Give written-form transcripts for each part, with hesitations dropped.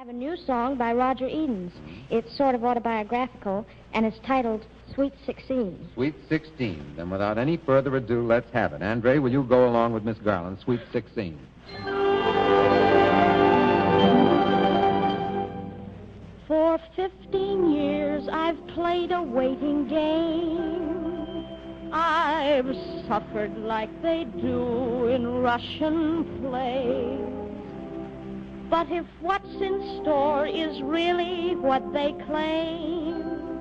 I have a new song by Roger Edens. It's sort of autobiographical, and it's titled Sweet 16. Sweet 16. Then without any further ado, let's have it. Andre, will you go along with Miss Garland, Sweet 16? For 15 years I've played a waiting game. I've suffered like they do in Russian plays. But if what's in store is really what they claim,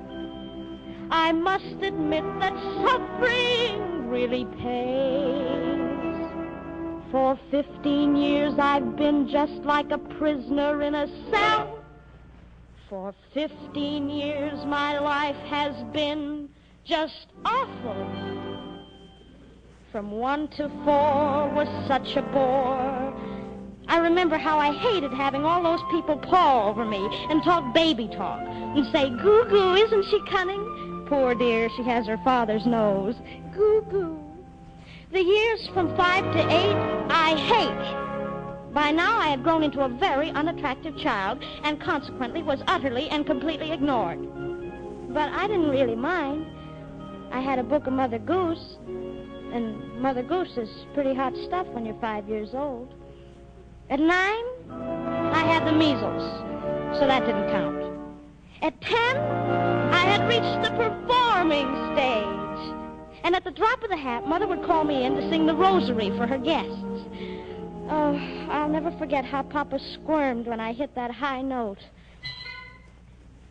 I must admit that suffering really pays. For 15 years I've been just like a prisoner in a cell. For 15 years my life has been just awful. From 1 to 4 was such a bore. I remember how I hated having all those people paw over me and talk baby talk and say, "Goo-goo, isn't she cunning? Poor dear, she has her father's nose. Goo-goo." The years from 5 to 8, I hate. By now, I had grown into a very unattractive child and consequently was utterly and completely ignored. But I didn't really mind. I had a book of Mother Goose, and Mother Goose is pretty hot stuff when you're 5 years old. At 9, I had the measles, so that didn't count. At 10, I had reached the performing stage. And at the drop of the hat, Mother would call me in to sing the rosary for her guests. Oh, I'll never forget how Papa squirmed when I hit that high note.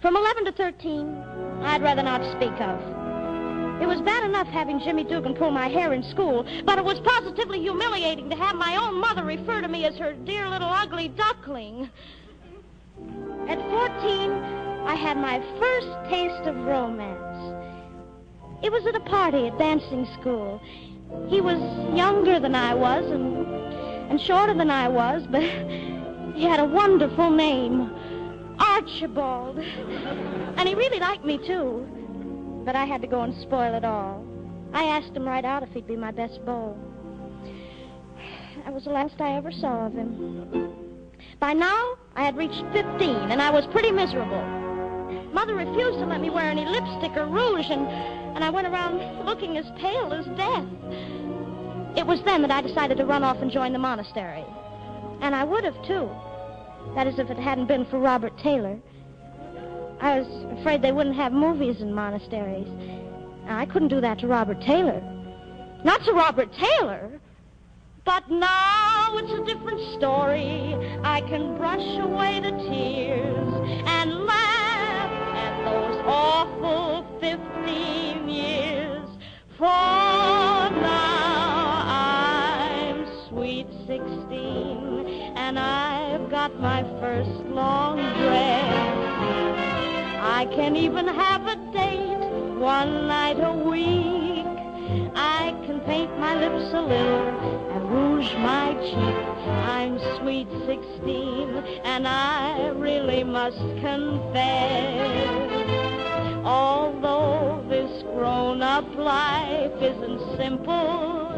From 11 to 13, I'd rather not speak of. It was bad enough having Jimmy Dugan pull my hair in school, but it was positively humiliating to have my own mother refer to me as her dear little ugly duckling. At 14, I had my first taste of romance. It was at a party at dancing school. He was younger than I was and shorter than I was, but he had a wonderful name, Archibald. And he really liked me, too. But I had to go and spoil it all. I asked him right out if he'd be my best beau. That was the last I ever saw of him. By now, I had reached 15, and I was pretty miserable. Mother refused to let me wear any lipstick or rouge, and I went around looking as pale as death. It was then that I decided to run off and join the monastery. And I would have, too. That is, if it hadn't been for Robert Taylor. I was afraid they wouldn't have movies in monasteries. I couldn't do that to Robert Taylor. Not to Robert Taylor. But now it's a different story. I can brush away the tears and laugh at those awful 15 years. For now I'm sweet 16, and I've got my first long dress. I can even have a date one night a week. I can paint my lips a little and rouge my cheek. I'm sweet 16, and I really must confess, although this grown-up life isn't simple,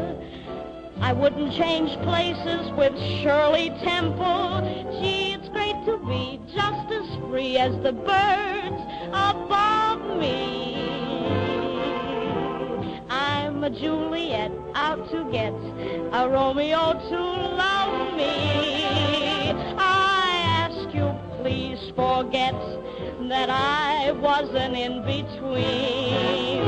I wouldn't change places with Shirley Temple. Gee, it's great to be just as free as the birds above me. I'm a Juliet out to get a Romeo to love me. I ask you, please forget that I wasn't in between.